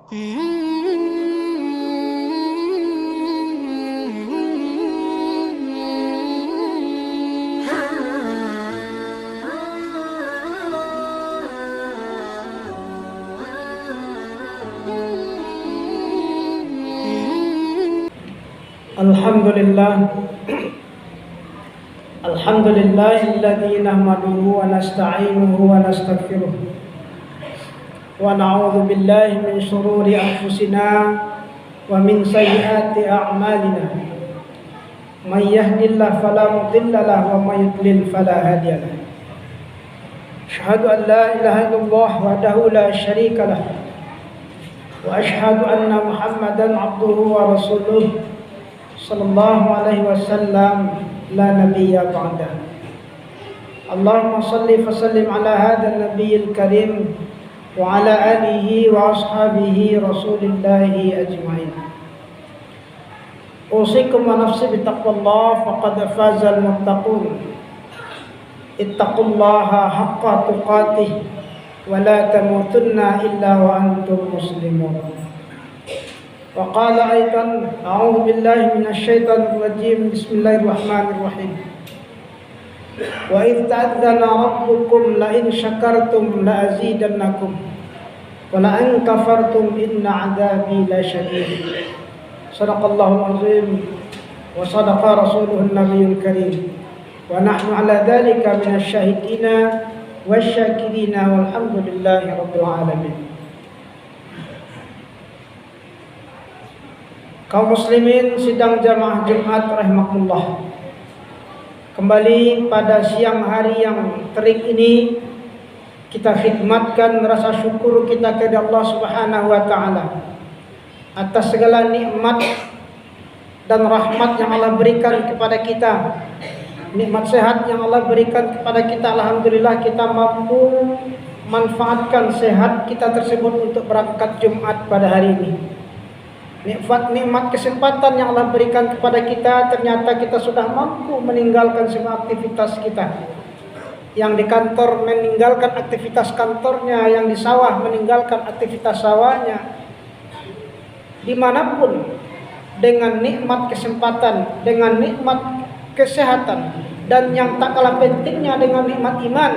Alhamdulillah Alhamdulillahilladzi nahmaduhu wa nasta'inuhu wa nastaghfiruh wa na'udzu billahi min shururi anfusina wa min sayyiati a'malina may yahdihillahu fala mudilla lahu wa may yudlil fala hadiya lahu asyhadu an la ilaha illallah wahdahu la syarika lahu wa asyhadu anna muhammadan abduhu wa rasuluh sallallahu alaihi wasallam la nabiyya ba'da. Allahumma salli wa sallim ala hadha an-nabiyil karim wa ala alihi wa ashabihi rasulillahi ajma'in. Usikum wa nafsi bittaqwallah faqad fazal muttaqun. Ittaqullaha haqqa tuqatih wa la tamutunna illa wa antum muslimun. وقال أيضا أعوذ بالله من الشيطان الرجيم بسم الله الرحمن الرحيم وإذ تأذن ربكم لئن شكرتم لأزيدنكم ولئن كفرتم إن عذابي لشديد صدق الله العظيم وصدق رسوله النبي الكريم ونحن على ذلك من الشاهدين والشاكرين والحمد لله رب العالمين. Kaum muslimin sidang jamaah Jumat rahimakumullah. Kembali pada siang hari yang terik ini kita khidmatkan rasa syukur kita kepada Allah Subhanahu wa taala atas segala nikmat dan rahmat yang Allah berikan kepada kita. Nikmat sehat yang Allah berikan kepada kita, alhamdulillah kita mampu manfaatkan sehat kita tersebut untuk berangkat Jumat pada hari ini. Nikmat kesempatan yang Allah berikan kepada kita, ternyata kita sudah mampu meninggalkan semua aktivitas kita. Yang di kantor meninggalkan aktivitas kantornya, yang di sawah meninggalkan aktivitas sawahnya. Dimanapun dengan nikmat kesempatan, dengan nikmat kesehatan, dan yang tak kalah pentingnya dengan nikmat iman,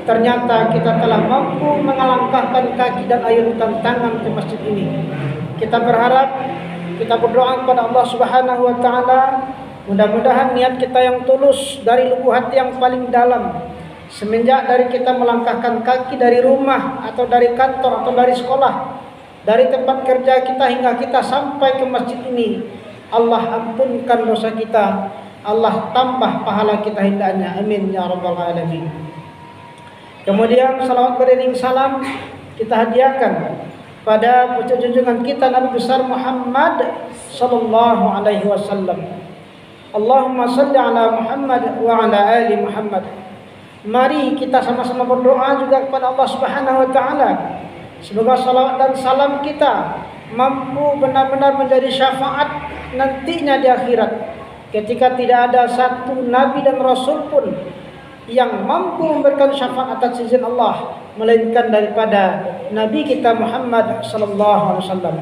ternyata kita telah mampu mengalangkahkan kaki dan ayunkan tangan ke masjid ini. Kita berharap, kita berdoa kepada Allah Subhanahu wa taala, mudah-mudahan niat kita yang tulus dari lubuk hati yang paling dalam, semenjak dari kita melangkahkan kaki dari rumah atau dari kantor atau dari sekolah, dari tempat kerja kita hingga kita sampai ke masjid ini, Allah ampunkan dosa kita, Allah tambah pahala kita hendaknya. Amin ya rabbal alamin. Kemudian salawat beriring salam kita hadiahkan pada junjungan kita Nabi besar Muhammad sallallahu alaihi wasallam. Allahumma salli ala Muhammad wa ala ali Muhammad. Mari kita sama-sama berdoa juga kepada Allah Subhanahu wa taala. Semoga salawat dan salam kita mampu benar-benar menjadi syafaat nantinya di akhirat, ketika tidak ada satu nabi dan rasul pun yang mampu memberikan syafaat atas izin Allah melainkan daripada Nabi kita Muhammad sallallahu alaihi wasallam.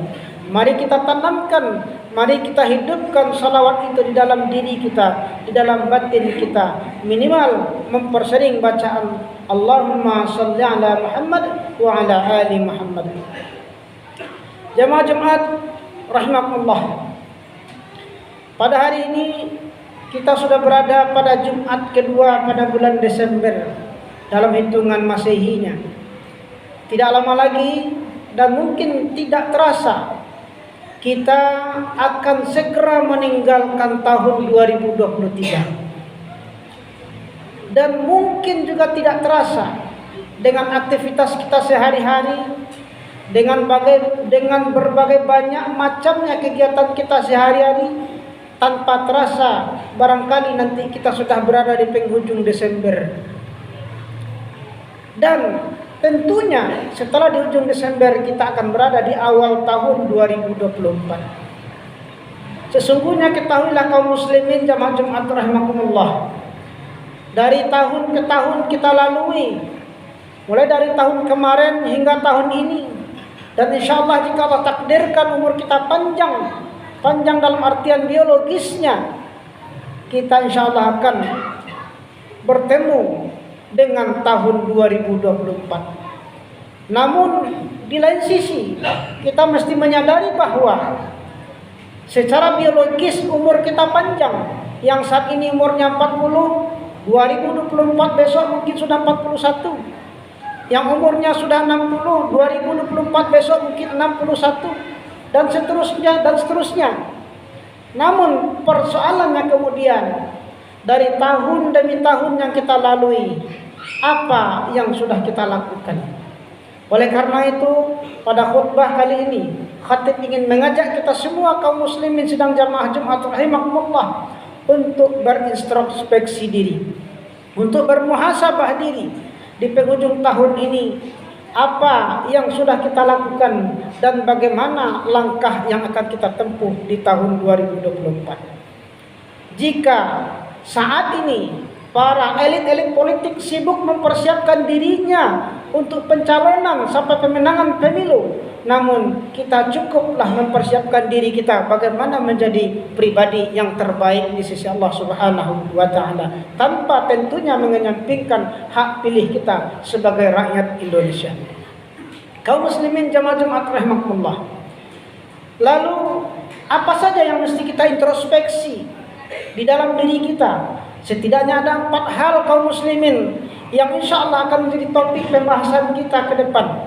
Mari kita tanamkan, mari kita hidupkan salawat itu di dalam diri kita, di dalam batin kita. Minimal mempersering bacaan Allahumma shalli ala Muhammad wa ala ali Muhammad. Jamaah Jumat rahimakumullah. Pada hari ini kita sudah berada pada Jumat kedua pada bulan Desember dalam hitungan Masehinya. Tidak lama lagi dan mungkin tidak terasa kita akan segera meninggalkan tahun 2023. Dan mungkin juga tidak terasa dengan aktivitas kita sehari-hari, dengan berbagai banyak macamnya kegiatan kita sehari-hari, tanpa terasa barangkali nanti kita sudah berada di penghujung Desember. Dan tentunya setelah di ujung Desember kita akan berada di awal tahun 2024. Sesungguhnya ketahuilah kaum muslimin jamaah Jumat rahimakumullah, dari tahun ke tahun kita lalui, mulai dari tahun kemarin hingga tahun ini, Dan insya Allah jika Allah takdirkan umur kita panjang dalam artian biologisnya, kita insya Allah akan bertemu dengan tahun 2024. Namun di lain sisi kita mesti menyadari bahwa secara biologis umur kita panjang. Yang saat ini umurnya 40, 2024 besok mungkin sudah 41. Yang umurnya sudah 60, 2024 besok mungkin 61, dan seterusnya. Namun persoalannya kemudian, dari tahun demi tahun yang kita lalui, apa yang sudah kita lakukan? Oleh karena itu, pada khutbah kali ini, khatib ingin mengajak kita semua kaum muslimin sedang jamaah Jumat rahimakumullah untuk berintrospeksi diri, untuk bermuhasabah diri. Di penghujung tahun ini, apa yang sudah kita lakukan dan bagaimana langkah yang akan kita tempuh di tahun 2024. Jika saat ini para elit-elit politik sibuk mempersiapkan dirinya untuk pencalonan sampai pemenangan pemilu, namun kita cukuplah mempersiapkan diri kita bagaimana menjadi pribadi yang terbaik di sisi Allah Subhanahu wa taala, tanpa tentunya mengenyampingkan hak pilih kita sebagai rakyat Indonesia. Kaum muslimin jamaah Jumat rahimakumullah. Lalu apa saja yang mesti kita introspeksi di dalam diri kita? Setidaknya ada 4 hal kaum muslimin yang insya Allah akan menjadi topik pembahasan kita ke depan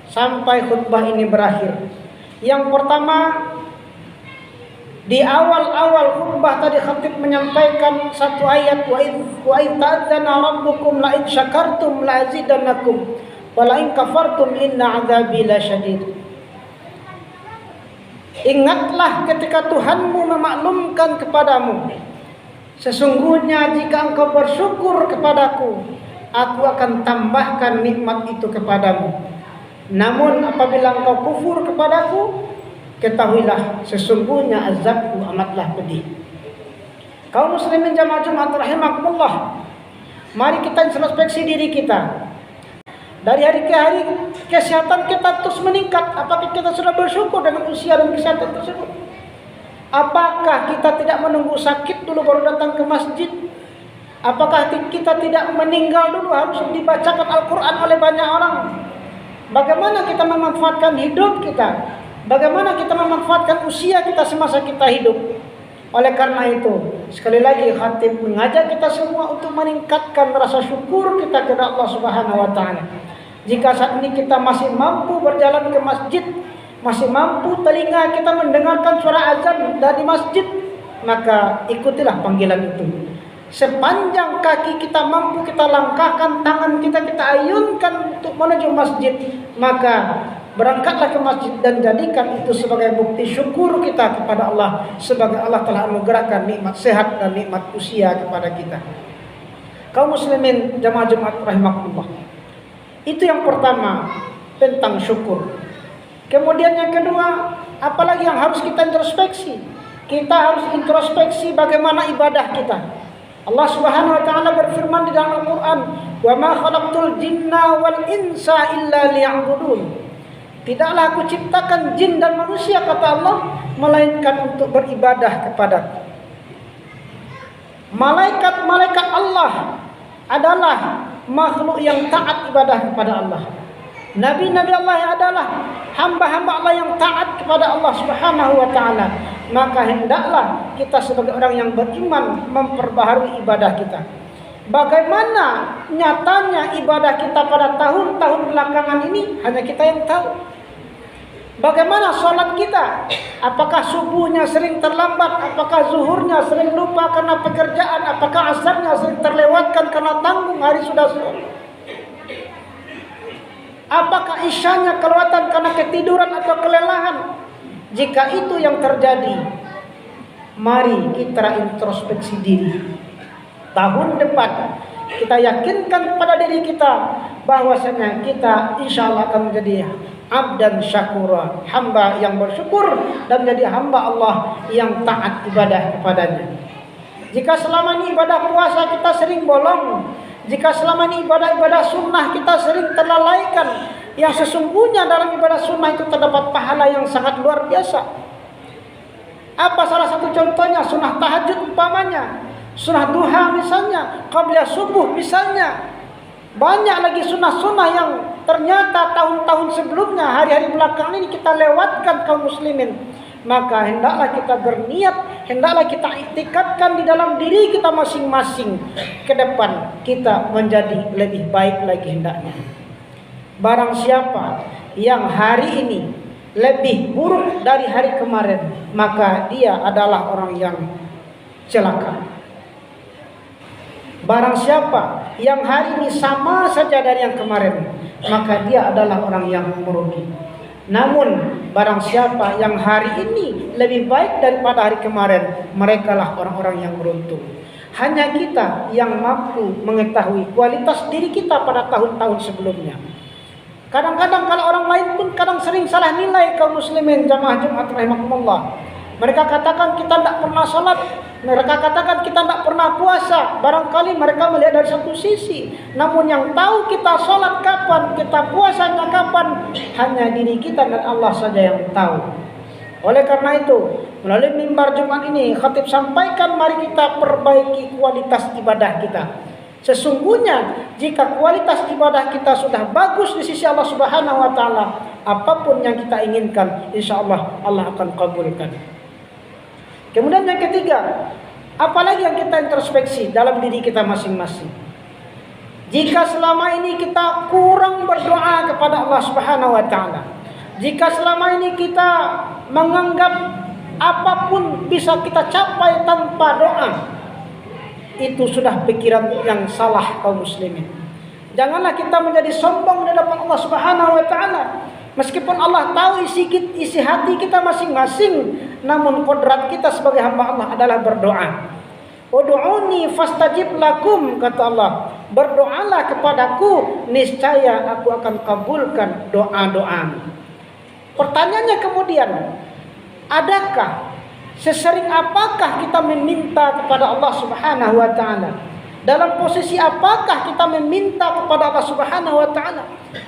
sampai khutbah ini berakhir. Yang pertama, di awal-awal khutbah tadi khatib menyampaikan satu ayat, wa in ta'adzana rabbukum la in syakartum la azidannakum wa la in kafartum inna 'adzabi lasyadid. Ingatlah ketika Tuhanmu memaklumkan kepadamu, sesungguhnya jika engkau bersyukur kepadaku, aku akan tambahkan nikmat itu kepadamu. Namun apabila engkau kufur kepadaku, ketahuilah sesungguhnya azabku amatlah pedih. Kaum muslimin jamaah Jumat rahimakumullah, mari kita introspeksi diri kita. Dari hari ke hari kesehatan kita terus meningkat. Apakah kita sudah bersyukur dengan usia dan kesehatan tersebut? Apakah kita tidak menunggu sakit dulu baru datang ke masjid? Apakah kita tidak meninggal dulu harus dibacakan Al-Quran oleh banyak orang? Bagaimana kita memanfaatkan hidup kita? Bagaimana kita memanfaatkan usia kita semasa kita hidup? Oleh karena itu, sekali lagi khatib mengajak kita semua untuk meningkatkan rasa syukur kita kepada Allah Subhanahu wa taala. Jika saat ini kita masih mampu berjalan ke masjid, masih mampu telinga kita mendengarkan suara azan dari masjid, maka ikutilah panggilan itu. Sepanjang kaki kita mampu kita langkahkan, tangan kita ayunkan untuk menuju masjid, maka berangkatlah ke masjid dan jadikan itu sebagai bukti syukur kita kepada Allah, sebagai Allah telah anugerahkan nikmat sehat dan nikmat usia kepada kita. Kaum muslimin jamaah Jumat rahimakumullah, itu yang pertama tentang syukur. Kemudian yang kedua, apalagi yang harus kita introspeksi? Kita harus introspeksi bagaimana ibadah kita. Allah Subhanahu wa taala berfirman di dalam Al-Qur'an, "Wa ma khalaqtul jinna wal insa illa liya'budun." Tidaklah aku ciptakan jin dan manusia, kata Allah, melainkan untuk beribadah kepadaku. Malaikat-malaikat Allah adalah makhluk yang taat ibadah kepada Allah. Nabi-nabi Allah adalah hamba-hamba Allah yang taat kepada Allah Subhanahu wa taala. Maka hendaklah kita sebagai orang yang beriman memperbaharui ibadah kita. Bagaimana nyatanya ibadah kita pada tahun-tahun belakangan ini hanya kita yang tahu. Bagaimana sholat kita? Apakah subuhnya sering terlambat? Apakah zuhurnya sering lupa karena pekerjaan? Apakah asarnya sering terlewatkan karena tanggung hari sudah sore? Apakah isyanya kelewatan karena ketiduran atau kelelahan? Jika itu yang terjadi, mari kita introspeksi diri. Tahun depan kita yakinkan kepada diri kita bahwasanya kita insya Allah akan menjadi abdan syakura, hamba yang bersyukur dan menjadi hamba Allah yang taat ibadah kepadanya. Jika selama ini ibadah puasa kita sering bolong, jika selama ini ibadah-ibadah sunnah kita sering terlalaikan, Yang sesungguhnya dalam ibadah sunnah itu terdapat pahala yang sangat luar biasa. Apa salah satu contohnya? Sunnah tahajud umpamanya, sunnah duha misalnya, qabliyah subuh misalnya. Banyak lagi sunnah-sunnah yang ternyata tahun-tahun sebelumnya, hari-hari belakang ini kita lewatkan kaum muslimin. Maka hendaklah kita berniat, hendaklah kita iktikadkan di dalam diri kita masing-masing, ke depan kita menjadi lebih baik lagi hendaknya. Barang siapa yang hari ini lebih buruk dari hari kemarin, maka dia adalah orang yang celaka. Barang siapa yang hari ini sama saja dari yang kemarin, maka dia adalah orang yang merugi. Namun barang siapa yang hari ini lebih baik daripada hari kemarin, merekalah orang-orang yang beruntung. Hanya kita yang mampu mengetahui kualitas diri kita pada tahun-tahun sebelumnya. Kadang-kadang kalau orang lain pun kadang sering salah nilai kaum muslimin jamaah Jumat rahimakumullah. Mereka katakan kita tidak pernah salat, mereka katakan kita tidak pernah puasa. Barangkali mereka melihat dari satu sisi. Namun yang tahu kita salat kapan, kita puasanya kapan, hanya diri kita dan Allah saja yang tahu. Oleh karena itu, melalui mimbar Jumat ini, khatib sampaikan, mari kita perbaiki kualitas ibadah kita. Sesungguhnya jika kualitas ibadah kita sudah bagus di sisi Allah Subhanahu wa taala, apapun yang kita inginkan, insyaallah Allah akan kabulkan. Kemudian yang ketiga, apalagi yang kita introspeksi dalam diri kita masing-masing. Jika selama ini kita kurang berdoa kepada Allah Subhanahu wa taala, jika selama ini kita menganggap apapun bisa kita capai tanpa doa, itu sudah pikiran yang salah kaum muslimin. Janganlah kita menjadi sombong di hadapan Allah Subhanahu wa taala. Meskipun Allah tahu isi hati kita masing-masing, namun kodrat kita sebagai hamba Allah adalah berdoa. Ud'uni fastajib lakum, kata Allah. Berdoalah kepadaku, niscaya aku akan kabulkan doa-doamu. Pertanyaannya kemudian, adakah, sesering apakah kita meminta kepada Allah Subhanahu wa taala? Dalam posisi apakah kita meminta kepada Allah Subhanahu wa taala?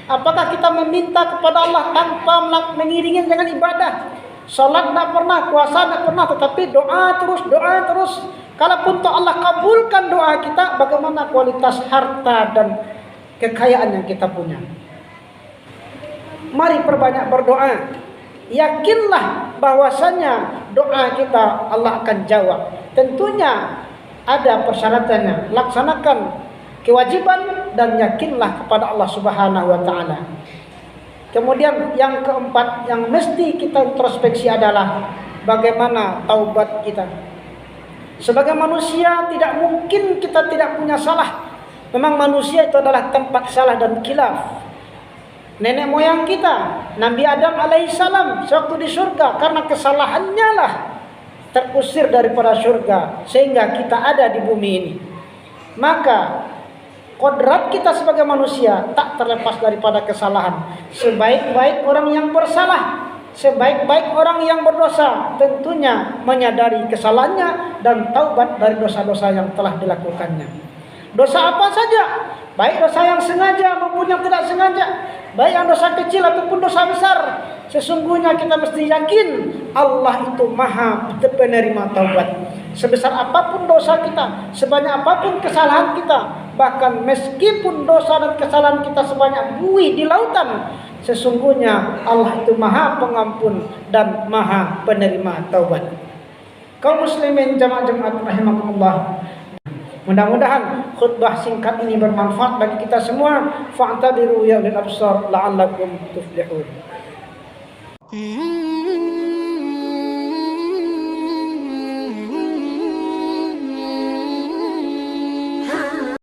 Apakah kita meminta kepada Allah tanpa mengiringi dengan ibadah? Salat tidak pernah, puasa tidak pernah, tetapi doa terus. Kalaupun Allah kabulkan doa kita, bagaimana kualitas harta dan kekayaan yang kita punya? Mari perbanyak berdoa. Yakinlah bahwasanya doa kita Allah akan jawab. Tentunya ada persyaratannya. Laksanakan kewajiban dan yakinlah kepada Allah Subhanahu wa taala. Kemudian yang keempat yang mesti kita introspeksi adalah bagaimana taubat kita. Sebagai manusia tidak mungkin kita tidak punya salah. Memang manusia itu adalah tempat salah dan khilaf. Nenek moyang kita, Nabi Adam alaihissalam sewaktu di surga, karena kesalahannya lah terusir daripada surga sehingga kita ada di bumi ini. Maka kodrat kita sebagai manusia tak terlepas daripada kesalahan. Sebaik-baik orang yang bersalah, sebaik-baik orang yang berdosa, tentunya menyadari kesalahannya dan taubat dari dosa-dosa yang telah dilakukannya. Dosa apa saja, baik dosa yang sengaja maupun yang tidak sengaja, baik yang dosa kecil ataupun dosa besar, sesungguhnya kita mesti yakin Allah itu maha penerima taubat. Sebesar apapun dosa kita, sebanyak apapun kesalahan kita, bahkan meskipun dosa dan kesalahan kita sebanyak buih di lautan, sesungguhnya Allah itu maha pengampun dan maha penerima taubat. Kaum muslimin jamaah Jumat rahimakumullah, mudah-mudahan khutbah singkat ini bermanfaat bagi kita semua. Fa'tabiru ya ulil absar la'allakum tuflihun.